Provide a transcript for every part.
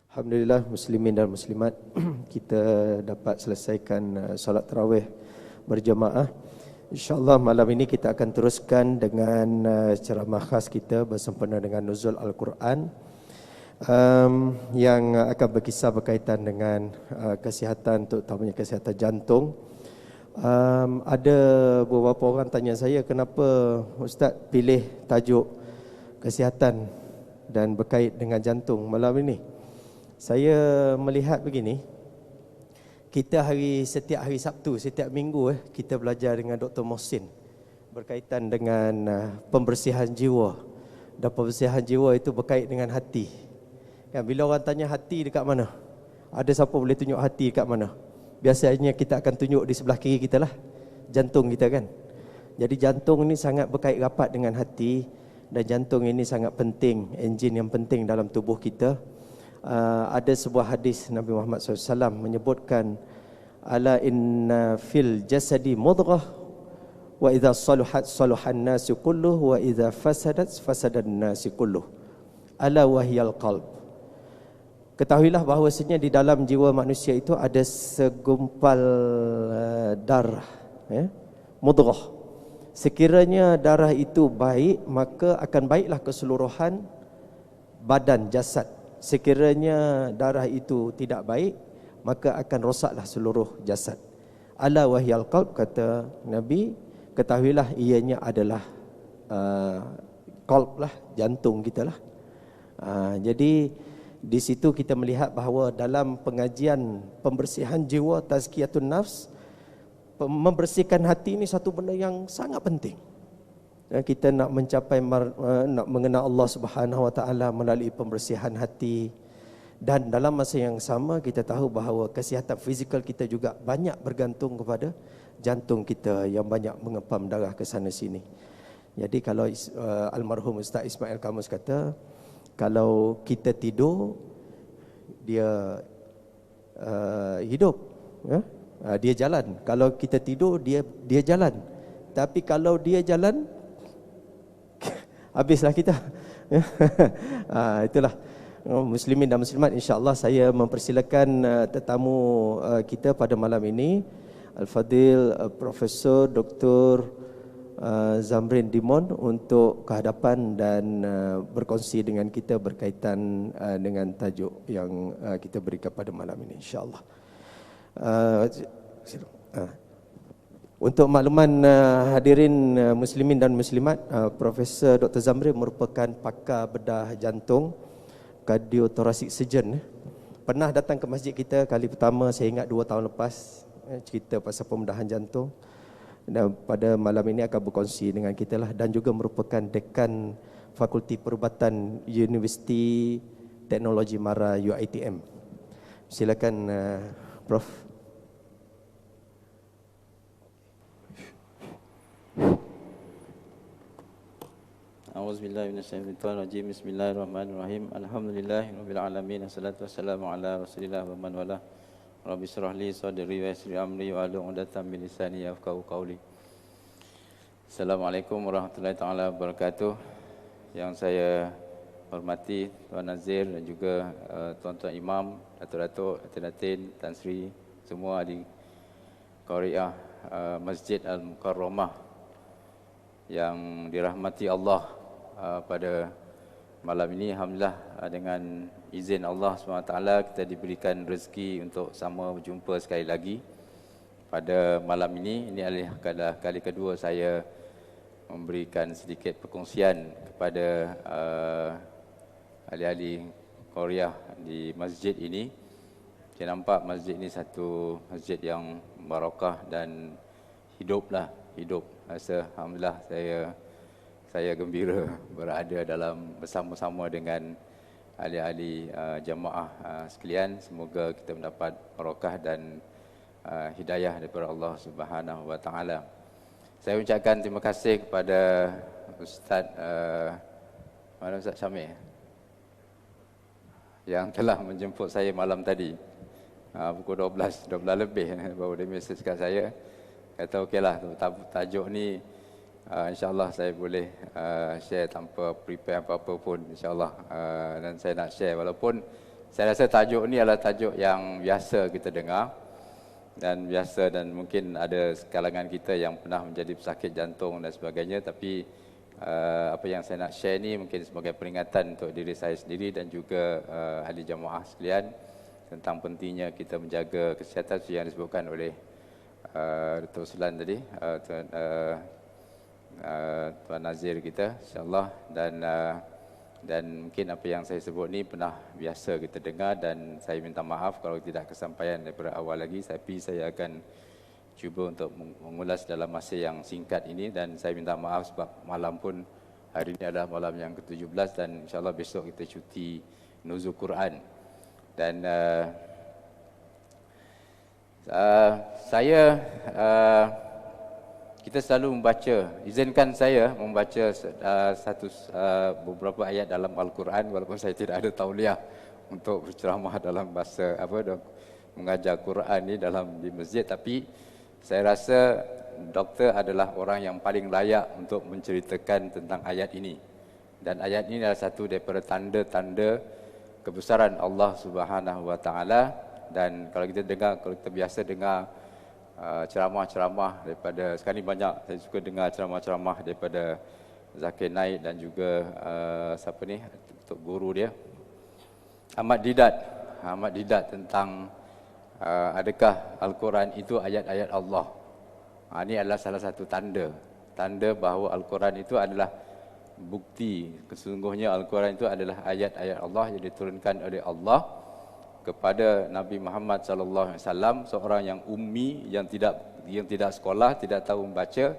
Alhamdulillah muslimin dan muslimat kita dapat selesaikan solat tarawih berjemaah. InsyaAllah malam ini kita akan teruskan dengan ceramah khas kita bersempena dengan nuzul Al-Quran yang akan berkisah berkaitan dengan kesihatan, terutamanya kesihatan jantung. Ada beberapa orang tanya saya, kenapa Ustaz pilih tajuk kesihatan dan berkait dengan jantung malam ini. Saya melihat begini, kita setiap hari Sabtu, setiap minggu kita belajar dengan Dr. Mohsin berkaitan dengan pembersihan jiwa. Dan pembersihan jiwa itu berkait dengan hati. Kan, bila orang tanya hati dekat mana? Ada siapa boleh tunjuk hati dekat mana? Biasanya kita akan tunjuk di sebelah kiri kita lah, jantung kita kan. Jadi jantung ini sangat berkait rapat dengan hati, dan jantung ini sangat penting, enjin yang penting dalam tubuh kita. Ada sebuah hadis Nabi Muhammad SAW menyebutkan, ala inna fil jasadi mudghah wa idza saluhat saluhan nasu kulluh wa idza fasadat fasadan nasu kulluh ala wahyal qalb. Ketahuilah bahawasanya di dalam jiwa manusia itu ada segumpal darah, mudghah. Sekiranya darah itu baik, maka akan baiklah keseluruhan badan, jasad. Sekiranya darah itu tidak baik, maka akan rosaklah seluruh jasad. Ala wahyal qalb, kata Nabi, ketahuilah ianya adalah qalb lah, jantung kita lah. Jadi di situ kita melihat bahawa dalam pengajian pembersihan jiwa, tazkiyatun nafs, membersihkan hati ini satu benda yang sangat penting. Kita nak mencapai, nak mengenal Allah Subhanahu Wa Taala melalui pembersihan hati. Dan dalam masa yang sama kita tahu bahawa kesihatan fizikal kita juga banyak bergantung kepada jantung kita yang banyak mengepam darah ke sana sini. Jadi kalau almarhum Ustaz Ismail Kamus kata, kalau kita tidur, dia hidup, dia jalan. Kalau kita tidur, dia jalan. Tapi kalau dia jalan, habislah kita. Itulah muslimin dan muslimat, insya-Allah saya mempersilakan tetamu kita pada malam ini, Al-Fadil Profesor Dr. Zamrin Dimon, untuk kehadapan dan berkongsi dengan kita berkaitan dengan tajuk yang kita berikan pada malam ini, insya-Allah. Untuk makluman hadirin muslimin dan muslimat, Profesor Dr. Zamrin merupakan pakar bedah jantung, cardiothoracic surgeon. Pernah datang ke masjid kita kali pertama, saya ingat 2 tahun lepas, cerita pasal pembedahan jantung. Dan pada malam ini akan berkongsi dengan kita lah, dan juga merupakan dekan Fakulti Perubatan Universiti Teknologi Mara UiTM. Silakan Prof. A'udzubillahi minasyaitonirrajim. Bismillahirrahmanirrahim. Alhamdulillahirabbil alamin. Wassalatu wassalamu ala Rasulillah wa man wala. Rabbi shrah li sadri wa yassir amri wa hlul 'uqdatam min lisani yafqahu qawli. Assalamualaikum warahmatullahi taala wabarakatuh. Yang saya hormati Tuan Nazir dan juga tuan-tuan imam, datuk-datuk, datin, Tan Sri, semua di Qariah Masjid Al-Mukarramah yang dirahmati Allah pada malam ini. Alhamdulillah, dengan izin Allah SWT kita diberikan rezeki untuk sama berjumpa sekali lagi pada malam ini. Ini adalah kali kedua saya memberikan sedikit perkongsian kepada ahli-ahli Qariah di masjid ini. Saya nampak masjid ini satu masjid yang barakah dan hidup. Rasa alhamdulillah saya gembira berada bersama-sama dengan ahli-ahli jamaah sekalian. Semoga kita mendapat barakah dan hidayah daripada Allah Subhanahu Wa Taala. Saya ucapkan terima kasih kepada Ustaz Ustaz Syamil yang telah menjemput saya malam tadi pukul 12 lebih, baru dia mesej kat saya, kata okeylah tajuk ni InsyaAllah saya boleh share tanpa prepare apa-apa pun, insyaAllah. Dan saya nak share, walaupun Saya rasa tajuk ni adalah tajuk yang biasa kita dengar dan mungkin ada kalangan kita yang pernah menjadi pesakit jantung dan sebagainya, tapi apa yang saya nak share ni mungkin sebagai peringatan untuk diri saya sendiri dan juga ahli jamaah sekalian tentang pentingnya kita menjaga kesihatan yang disebutkan oleh Dr. Uslan tadi, Tuan Nazir kita, insyaAllah, dan mungkin apa yang saya sebut ni pernah biasa kita dengar, dan saya minta maaf kalau tidak kesampaian daripada awal lagi, tapi saya akan cuba untuk mengulas dalam masa yang singkat ini, dan saya minta maaf sebab malam pun hari ini adalah malam yang ke-17 dan insyaAllah besok kita cuti nuzul Quran. Dan kita selalu membaca, izinkan saya membaca beberapa ayat dalam Al-Quran, walaupun saya tidak ada tauliah untuk berceramah dalam bahasa mengajar Quran ni di masjid, tapi saya rasa doktor adalah orang yang paling layak untuk menceritakan tentang ayat ini. Dan ayat ini adalah satu daripada tanda-tanda kebesaran Allah Subhanahu wa taala. Dan kalau kita biasa dengar ceramah-ceramah daripada, sekarang ni banyak saya suka dengar ceramah-ceramah daripada Zakir Naik dan juga untuk guru dia Ahmad Didat tentang adakah Al-Quran itu ayat-ayat Allah. Ini adalah salah satu tanda bahawa Al-Quran itu adalah bukti sesungguhnya Al-Quran itu adalah ayat-ayat Allah yang diturunkan oleh Allah kepada Nabi Muhammad sallallahu alaihi wasallam, seorang yang ummi, yang tidak sekolah, tidak tahu membaca,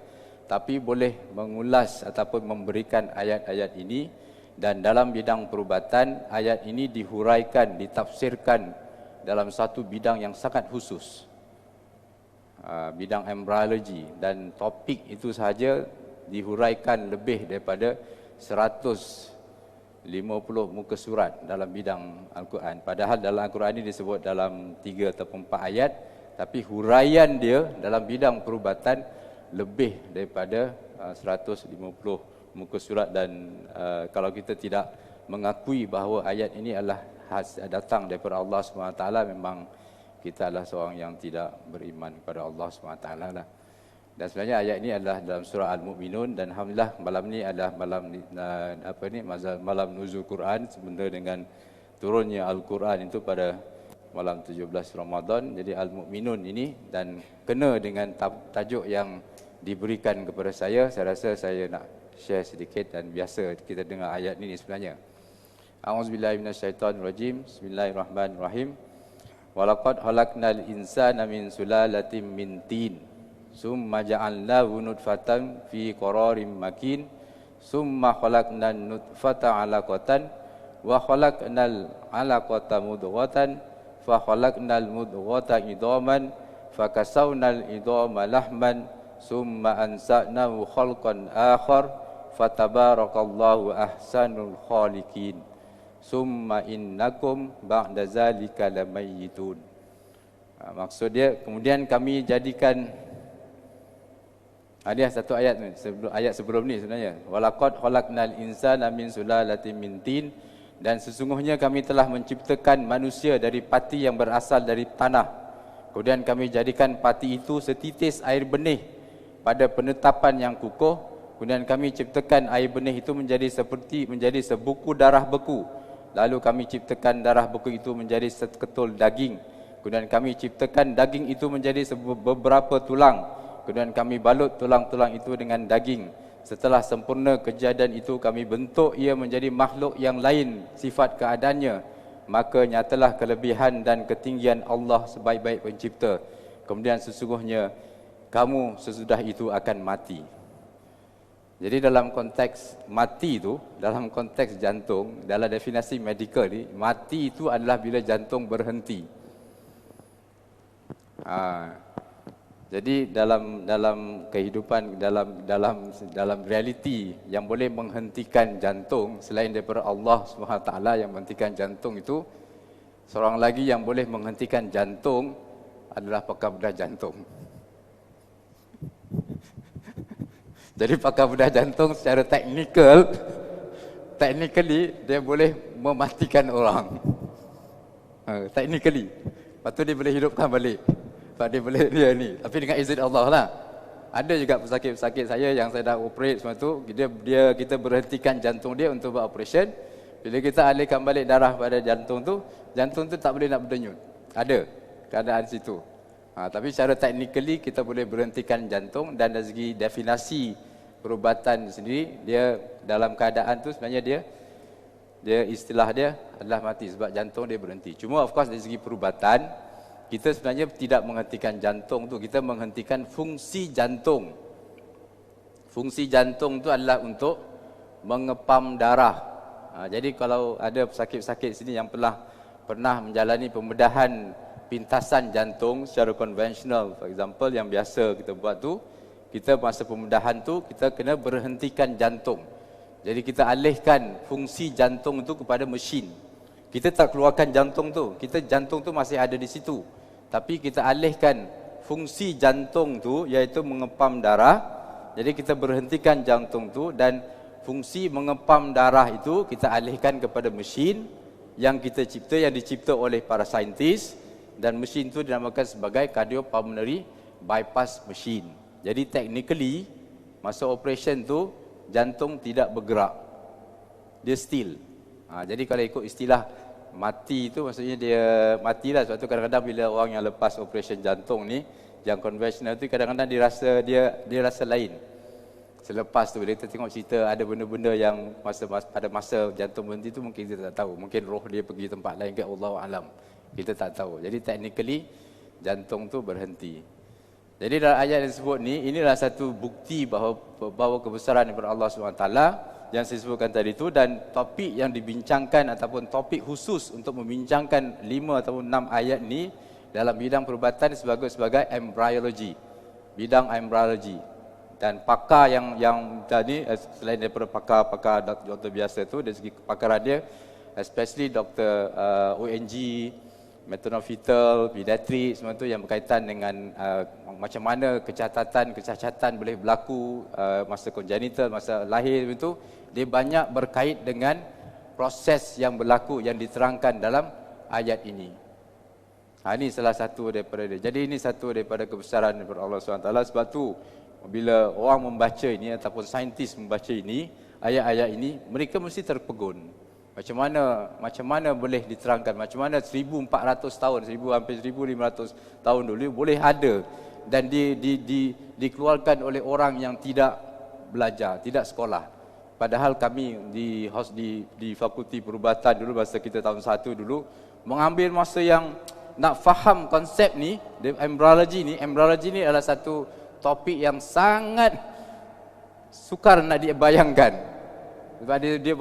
tapi boleh mengulas ataupun memberikan ayat-ayat ini. Dan dalam bidang perubatan, ayat ini dihuraikan, ditafsirkan dalam satu bidang yang sangat khusus, bidang embryology, dan topik itu sahaja dihuraikan lebih daripada 150 muka surat dalam bidang Al-Quran. Padahal dalam Al-Quran ini disebut dalam 3 atau 4 ayat, tapi huraian dia dalam bidang perubatan lebih daripada 150 muka surat. Dan kalau kita tidak mengakui bahawa ayat ini adalah datang daripada Allah SWT, memang kita adalah seorang yang tidak beriman kepada Allah SWT lah. Dan sebenarnya ayat ini adalah dalam surah Al-Mu'minun, dan alhamdulillah malam ni adalah malam nuzul Quran, sebenarnya dengan turunnya Al-Quran itu pada malam 17 Ramadan. Jadi Al-Mu'minun ini, dan kena dengan tajuk yang diberikan kepada saya rasa saya nak share sedikit, dan biasa kita dengar ayat ini sebenarnya. A'udzubillahi minasyaitonirrajim. Bismillahirrahmanirrahim. Walaqad khalaqnal insana min sulalatin min tin. Summa ja'alnahu nutfatan fi qararin makin. Summa khalaqnan nutfata 'alaqatan wa khalaqnal 'alaqata mudghatan fa khalaqnal mudghata idhaman fa kasawnal idhama lahman summa ansa'nahu khalqan akhar fatabarakallahu ahsanul khaliqin. Summa innakum ba'da zalika lamayyitun. Maksud dia, kemudian kami jadikan, ada satu ayat ni, ayat sebelum ni sebenarnya. Walaqad khalaqnal insana min sulalatin min tin, dan sesungguhnya kami telah menciptakan manusia dari pati yang berasal dari tanah. Kemudian kami jadikan pati itu setitis air benih pada penetapan yang kukuh. Kemudian kami ciptakan air benih itu menjadi sebuku darah beku. Lalu kami ciptakan darah beku itu menjadi seketul daging. Kemudian kami ciptakan daging itu menjadi beberapa tulang. Kemudian kami balut tulang-tulang itu dengan daging. Setelah sempurna kejadian itu, kami bentuk ia menjadi makhluk yang lain sifat keadaannya. Maka nyatalah kelebihan dan ketinggian Allah sebaik-baik pencipta. Kemudian sesungguhnya kamu sesudah itu akan mati. Jadi dalam konteks mati itu, dalam konteks jantung, dalam definisi medikal ni, mati itu adalah bila jantung berhenti. Jadi dalam kehidupan, dalam realiti yang boleh menghentikan jantung selain daripada Allah SWT yang menghentikan jantung itu, seorang lagi yang boleh menghentikan jantung adalah pakar bedah jantung. Jadi pakar bedah jantung secara technically dia boleh mematikan orang. technically. Lepas tu dia boleh hidupkan balik. Sebab dia boleh dia ni. Tapi dengan izin Allah lah. Ada juga pesakit-pesakit saya yang saya dah operate semua tu, kita berhentikan jantung dia untuk buat operation. Bila kita alihkan balik darah pada jantung tu tak boleh nak berdenyut. Ada keadaan situ. Tapi secara technically kita boleh berhentikan jantung, dan dari segi definisi perubatan sendiri, dia dalam keadaan tu sebenarnya dia istilah dia adalah mati sebab jantung dia berhenti. Cuma of course dari segi perubatan, kita sebenarnya tidak menghentikan jantung tu, kita menghentikan fungsi jantung. Fungsi jantung tu adalah untuk mengepam darah. Jadi kalau ada pesakit-pesakit sini yang pernah menjalani pembedahan pintasan jantung secara konvensional, for example yang biasa kita buat tu, kita masa pembedahan tu kita kena berhentikan jantung. Jadi kita alihkan fungsi jantung tu kepada mesin. Kita tak keluarkan jantung tu, jantung tu masih ada di situ. Tapi kita alihkan fungsi jantung tu, iaitu mengepam darah. Jadi kita berhentikan jantung tu, dan fungsi mengepam darah itu kita alihkan kepada mesin yang kita cipta, yang dicipta oleh para saintis, dan mesin itu dinamakan sebagai cardiopulmonary bypass machine. Jadi technically masa operation tu jantung tidak bergerak, dia still. Jadi kalau ikut istilah mati itu, maksudnya dia matilah. Sebab tu kadang-kadang bila orang yang lepas operation jantung ni, yang konvensional tu, kadang-kadang dia rasa lain. Selepas tu bila kita tengok cerita ada benda-benda yang pada masa jantung berhenti tu mungkin kita tak tahu. Mungkin roh dia pergi tempat lain ke, Allahu alam. Kita tak tahu. Jadi technically jantung tu berhenti. Jadi dalam ayat yang disebut ni, inilah satu bukti bahawa kebesaran daripada Allah SWT yang saya sebutkan tadi tu, dan topik yang dibincangkan ataupun topik khusus untuk membincangkan 5 ataupun 6 ayat ni dalam bidang perubatan sebagai embryology. Bidang embryology. Dan pakar yang tadi, selain daripada pakar doktor biasa tu, dari segi kepakaran dia, especially doktor ONG, maternal-fetal, pediatrik, semua tu yang berkaitan dengan macam mana kecacatan boleh berlaku masa congenital, masa lahir itu, dia banyak berkait dengan proses yang berlaku yang diterangkan dalam ayat ini. Ini salah satu daripada dia. Jadi ini satu daripada kebesaran daripada Allah SWT. Sebab tu bila orang membaca ini ataupun saintis membaca ini, ayat-ayat ini, mereka mesti terpegun. Macam mana boleh diterangkan, macam mana 1400 tahun, hampir 1500 tahun dulu boleh ada dan dikeluarkan oleh orang yang tidak belajar, tidak sekolah. Padahal kami di Fakulti Perubatan dulu, masa kita tahun 1 dulu, mengambil masa yang nak faham konsep ni, embryology ni adalah satu topik yang sangat sukar nak dibayangkan. Sebab dia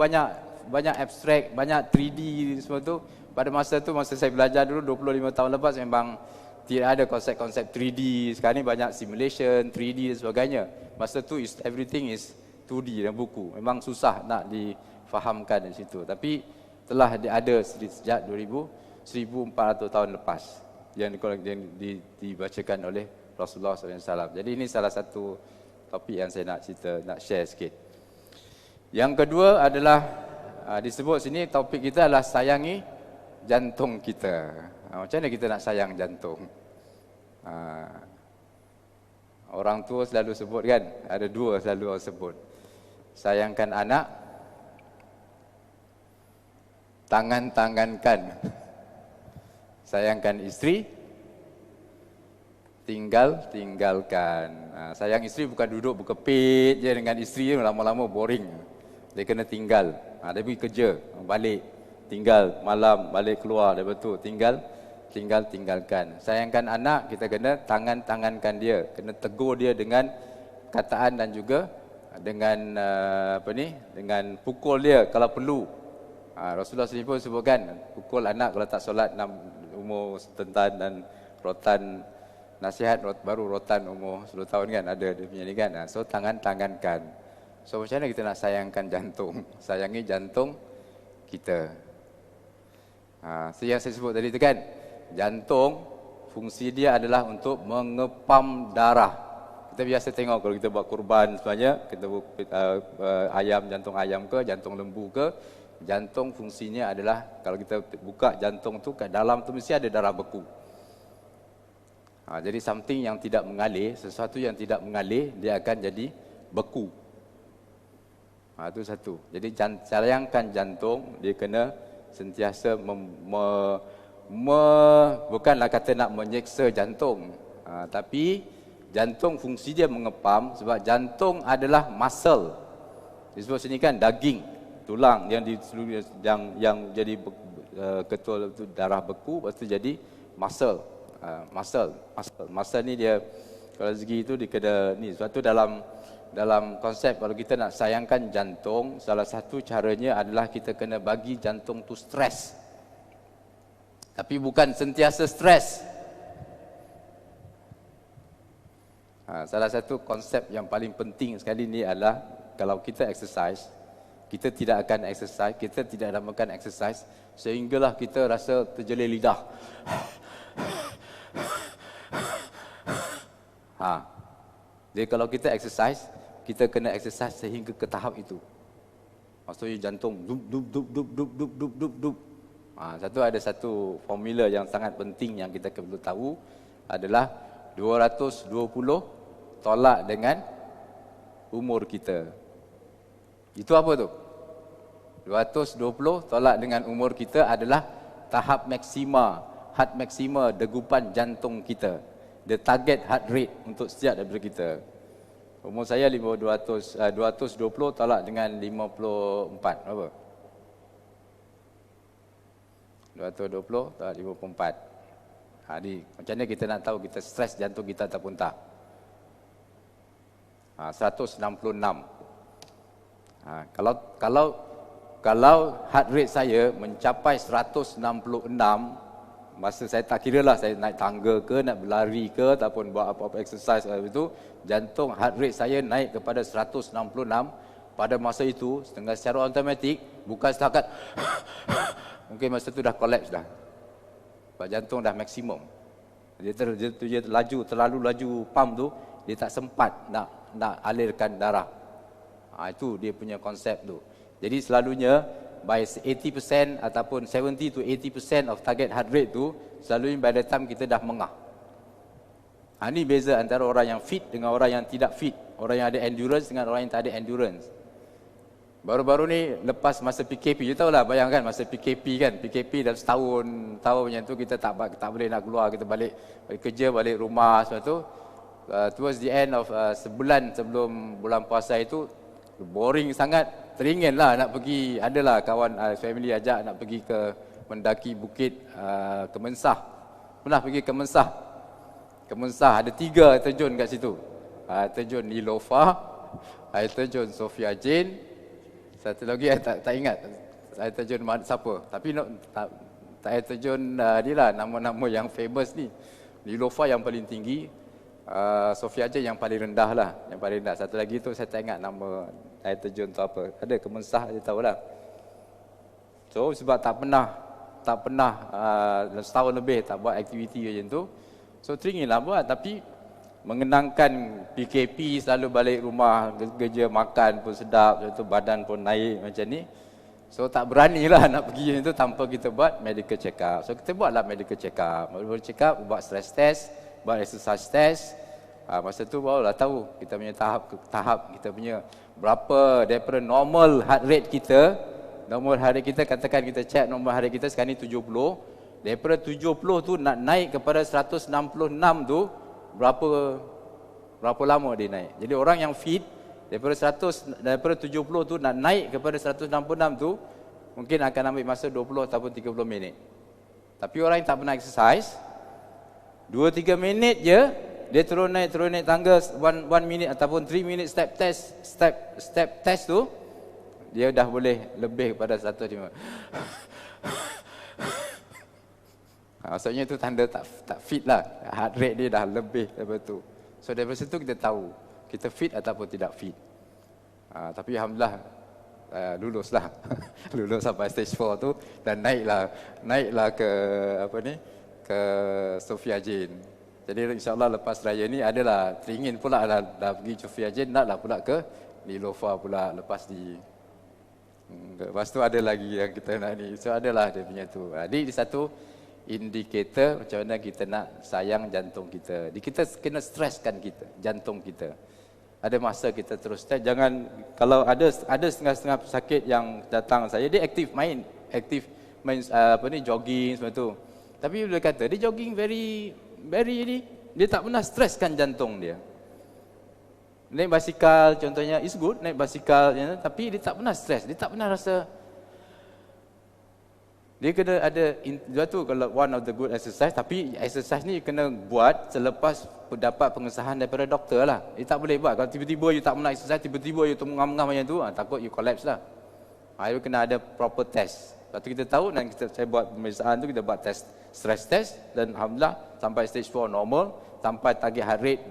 banyak abstrak, banyak 3D semua tu. Pada masa tu, masa saya belajar dulu 25 tahun lepas, memang tidak ada konsep-konsep 3D. Sekarang ni banyak simulation, 3D dan sebagainya. Masa tu everything is 2D dalam buku. Memang susah nak difahamkan di situ. Tapi telah ada sejak 1400 tahun lepas yang dibacakan oleh Rasulullah SAW. Jadi ini salah satu topik yang saya nak share sikit. Yang kedua adalah disebut sini topik kita adalah sayangi jantung kita. Macam mana kita nak sayang jantung? Orang tua selalu sebut kan, ada dua selalu orang sebut. Sayangkan anak, tangan-tangankan. Sayangkan isteri, tinggalkan. Sayang isteri bukan duduk berkepit je dengan isteri, lama-lama boring. Dia kena tinggal. Dia pergi kerja, balik, tinggal, malam, balik keluar, lepas tu tinggalkan. Sayangkan anak, kita kena tangankan dia, kena tegur dia dengan kataan dan juga dengan dengan pukul dia kalau perlu. Rasulullah SAW pun sebutkan, pukul anak kalau tak solat umur setentan dan rotan, nasihat baru rotan umur 10 tahun kan, ada dia punya ni kan. So tangankan. So macam mana kita nak sayangkan jantung? Sayangi jantung kita. So yang saya sebut tadi tu kan, jantung fungsi dia adalah untuk mengepam darah. Kita biasa tengok kalau kita buat kurban sebenarnya, kita ayam, jantung ayam ke, jantung lembu ke, Jantung fungsinya adalah, kalau kita buka jantung tu, kat dalam tu mesti ada darah beku. Jadi something yang tidak mengalir, sesuatu yang tidak mengalir, dia akan jadi beku. Itu satu. Jadi sayangkan jantung, dia kena sentiasa bukanlah kata nak menyeksa jantung, tapi jantung fungsi dia mengepam, sebab jantung adalah muscle. Disebut sini kan daging, tulang yang jadi ketul itu darah beku, lepas tu jadi muscle. Muscle ni dia, kalau segi itu dia kena ni, sebab tu dalam konsep kalau kita nak sayangkan jantung, salah satu caranya adalah kita kena bagi jantung tu stres. Tapi bukan sentiasa stres. Salah satu konsep yang paling penting sekali ni adalah, kalau kita exercise, kita tidak akan exercise, kita tidak namakan exercise sehinggalah kita rasa terjelir lidah. Jadi kalau kita exercise, kita kena exercise sehingga ke tahap itu. Maksudnya jantung dup dup dup dup dup dup dup dup dup. Ada satu formula yang sangat penting yang kita perlu tahu adalah 220 tolak dengan umur kita. Itu apa tu? 220 tolak dengan umur kita adalah tahap maksima, heart maksima degupan jantung kita. The target heart rate untuk setiap daripada kita. Umur saya 220 tolak dengan 54, apa? 220 tolak 54. Macam mana kita nak tahu kita stres jantung kita ataupun tak? 166. Kalau heart rate saya mencapai 166, masa saya tak kira lah saya naik tangga ke, nak berlari ke, ataupun buat apa-apa exercise itu, jantung heart rate saya naik kepada 166, pada masa itu secara automatik, bukan setakat mungkin masa tu dah collapse dah. Sebab jantung dah maksimum. Dia terlalu laju pump tu, dia tak sempat nak alirkan darah. Itu dia punya konsep tu. Jadi selalunya by 80% ataupun 70 to 80% of target heart rate tu, selalunya by the time kita dah mengah. Ini beza antara orang yang fit dengan orang yang tidak fit. Orang yang ada endurance dengan orang yang tak ada endurance. Baru-baru ni lepas masa PKP, you tahulah, bayangkan masa PKP kan, PKP dalam setahun macam tu, kita tak boleh nak keluar, kita balik kerja, balik rumah, sebab tu towards the end of sebulan sebelum bulan puasa itu, boring sangat, teringin lah nak pergi, adalah kawan family ajak nak pergi ke mendaki bukit Kemensah. Pernah pergi Kemensah. Kemensah ada 3 air terjun kat situ. Air terjun Nilofa, air terjun Sophia Jane, satu lagi saya tak ingat air terjun siapa. Tapi air terjun ni lah nama-nama yang famous ni. Nilofa yang paling tinggi, Sophia Jane yang paling rendah lah, yang paling rendah. Satu lagi tu saya tak ingat nama air terjun tu apa. Ada Kemensah dia tahulah. So sebab tak pernah setahun lebih tak buat aktiviti macam tu. So teringinlah buat, tapi mengenangkan PKP, selalu balik rumah kerja, makan pun sedap, lepas tu badan pun naik macam ni. So tak beranilah nak pergi macam tu tanpa kita buat medical check up. So kita buatlah medical check up. Medical check up, buat stress test, buat exercise test. Masa tu barulah tahu kita punya tahap kita punya berapa daripada normal heart rate kita. Normal heart rate kita, katakan kita check normal heart rate kita sekarang ni 70. Daripada 70 tu nak naik kepada 166 tu, berapa lama dia naik. Jadi orang yang fit daripada 70 tu nak naik kepada 166 tu mungkin akan ambil masa 20 ataupun 30 minit. Tapi orang yang tak pernah exercise, 2-3 minit je dia turun naik tangga 1 minit ataupun 3 minit step test tu, dia dah boleh lebih kepada 105. Maksudnya itu tanda tak fit lah. Heart rate dia dah lebih daripada tu. So daripada situ kita tahu kita fit ataupun tidak fit. Tapi alhamdulillah lulus lah. Lulus sampai stage 4 tu dan naiklah ke ke Sophia Jane. Jadi insyaAllah lepas raya ni adalah teringin pula dah pergi Sophia Jane, naklah pula ke Nilofa pula lepas Lepas tu ada lagi yang kita nak ni. So adalah dia punya tu. Jadi di satu indikator macam mana kita nak sayang jantung kita. Kita kena streskan jantung kita. Ada masa kita terus stres. Jangan, kalau ada setengah-setengah pesakit yang datang saya, dia aktif main jogging semua tu. Tapi bila kata dia jogging very ni, dia tak pernah streskan jantung dia. Naik basikal contohnya, is good naik basikal, tapi dia tak pernah stres, dia tak pernah rasa. Dia kena ada, dia tu kalau one of the good exercise, tapi exercise ni kena buat selepas dapat pengesahan daripada doktor lah. Dia tak boleh buat, kalau tiba-tiba you tak pernah exercise, tiba-tiba you tengah-tengah macam tu, takut you collapse lah. You kena ada proper test. Lepas tu kita tahu, dan saya buat pemeriksaan tu, kita buat test, stress test, dan Alhamdulillah sampai stage 4 normal, sampai target heart rate,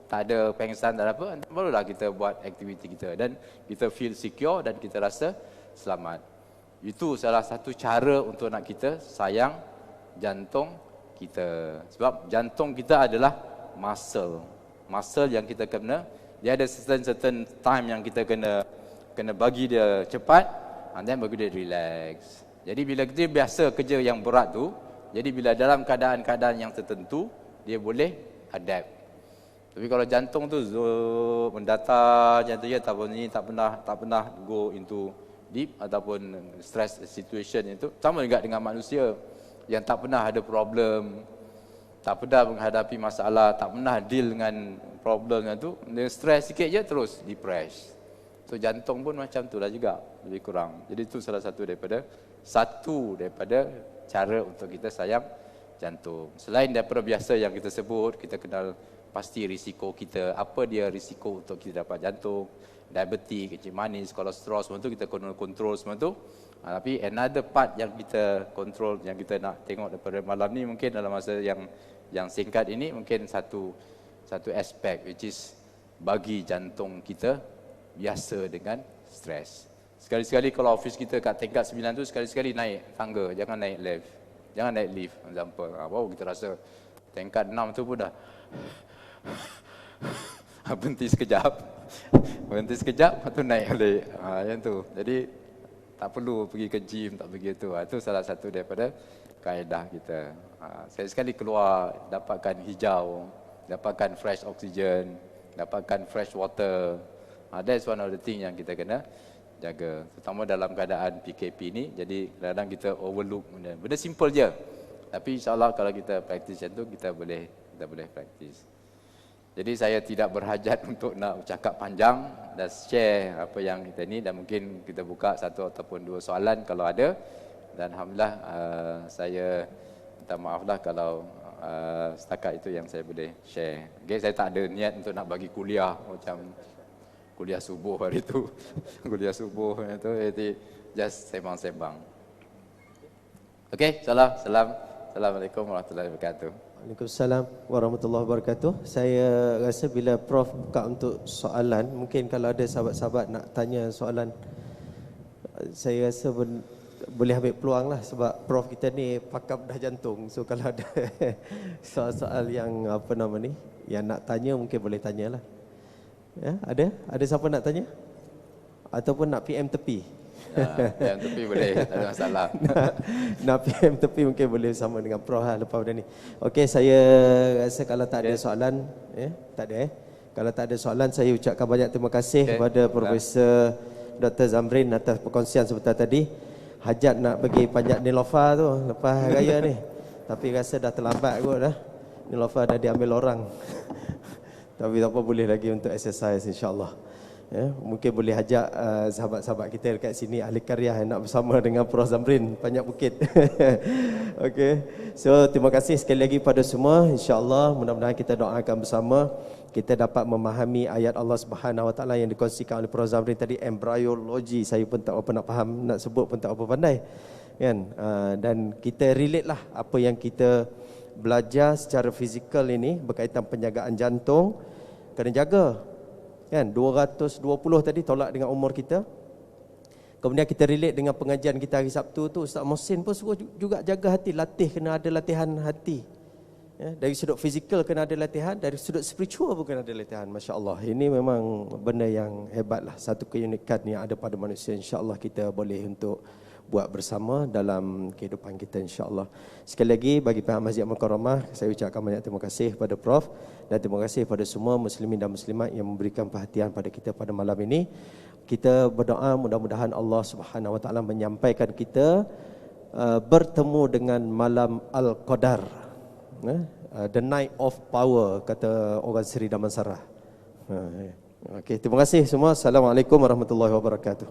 tak ada pengsan, tak ada apa, barulah kita buat aktiviti kita dan kita feel secure dan kita rasa selamat. Itu salah satu cara untuk nak kita sayang jantung kita. Sebab jantung kita adalah muscle yang kita kena, dia ada certain time yang kita kena bagi dia cepat, and then bagi dia relax. Jadi bila dia biasa kerja yang berat tu, jadi bila dalam keadaan-keadaan yang tertentu, dia boleh adapt. Tapi kalau jantung tu mendatar macam tu, ya, tak pernah go into deep ataupun stress situation itu, sama juga dengan manusia yang tak pernah ada problem, tak pernah menghadapi masalah, tak pernah deal dengan problem itu, dia stress sikit je terus depressed. So jantung pun macam tu lah juga, lebih kurang. Jadi itu salah satu daripada cara untuk kita sayang jantung. Selain daripada biasa yang kita sebut, kita kenal pasti risiko kita, apa dia risiko untuk kita dapat jantung, diabetes, kencing manis, kolesterol, semua tu kita kena kontrol semua tu. Tapi another part yang kita kontrol, yang kita nak tengok daripada malam ni, mungkin dalam masa yang singkat ini, mungkin satu aspek which is bagi jantung kita biasa dengan stres. Sekali-sekali kalau office kita kat tingkat 9 tu, sekali-sekali naik tangga, jangan naik lift, example. Baru kita rasa tingkat 6 tu pun dah berhenti sekejap, lepas tu naik balik. Yang tu. Jadi tak perlu pergi ke gym, tak pergi tu. Itu salah satu daripada kaedah kita. Sekali-sekali keluar, dapatkan hijau, dapatkan fresh oxygen, dapatkan fresh water. That's one of the thing yang kita kena jaga. Terutama dalam keadaan PKP ni, jadi kadang-kadang kita overlook benda simple je. Tapi insyaAllah kalau kita praktis macam tu, kita boleh praktis. Jadi saya tidak berhajat untuk nak cakap panjang dan share apa yang kita ni, dan mungkin kita buka satu ataupun dua soalan kalau ada. Dan Alhamdulillah saya minta maaf lah kalau setakat itu yang saya boleh share. Okay, saya tak ada niat untuk nak bagi kuliah macam kuliah subuh hari tu. Kuliah subuh hari tu, jadi just sembang-sembang. Okay, Assalamualaikum warahmatullahi wabarakatuh. Waalaikumsalam warahmatullahi wabarakatuh. Saya rasa bila Prof buka untuk soalan, mungkin kalau ada sahabat-sahabat nak tanya soalan, saya rasa boleh ambil peluang lah, sebab Prof kita ni pakar bedah jantung. So kalau ada soal-soal yang yang nak tanya, mungkin boleh tanyalah. Ya, ada siapa nak tanya? Ataupun nak PM tepi? PM tepi boleh, tak ada masalah. Nak PM tepi mungkin boleh sama dengan Prof lepas pada ni. Okey, saya rasa kalau tak ada soalan, Kalau tak ada soalan, saya ucapkan banyak terima kasih kepada Profesor Dr. Zamrin atas perkongsian sebentar tadi. Hajat nak pergi panjat Nilofa tu lepas raya ni. Tapi rasa dah terlambat kot dah. Nilofa dah diambil orang. Tapi tak apa, boleh lagi untuk exercise insya-Allah. Ya, mungkin boleh ajak sahabat-sahabat kita dekat sini, ahli karya yang nak bersama dengan Prof Zamrin panjat bukit. Okey. So terima kasih sekali lagi pada semua. Insya-Allah mudah-mudahan kita doakan bersama kita dapat memahami ayat Allah Subhanahu Wa Taala yang dikongsikan oleh Prof Zamrin tadi, embryology. Saya pun tak apa nak faham, nak sebut pun tak apa pandai. Kan? Dan kita relate lah apa yang kita belajar secara fizikal ini berkaitan penjagaan jantung. Kena jaga. Kan, 220 tadi tolak dengan umur kita. Kemudian kita relate dengan pengajian kita hari Sabtu tu, Ustaz Mohsin pun suruh juga jaga hati, kena ada latihan hati. Ya, dari sudut fizikal kena ada latihan, dari sudut spiritual pun kena ada latihan. Masya Allah, ini memang benda yang hebat lah, satu keunikan yang ada pada manusia. Insya Allah kita boleh untuk buat bersama dalam kehidupan kita, insya Allah. Sekali lagi bagi pihak Masjid Al-Mukarramah, saya ucapkan banyak terima kasih kepada Prof dan terima kasih kepada semua muslimin dan muslimat yang memberikan perhatian pada kita pada malam ini. Kita berdoa mudah-mudahan Allah Subhanahu Wa Taala menyampaikan kita bertemu dengan malam Al-Qadar, the night of power, kata orang Seri Damansara. Okey, terima kasih semua. Assalamualaikum warahmatullahi wabarakatuh.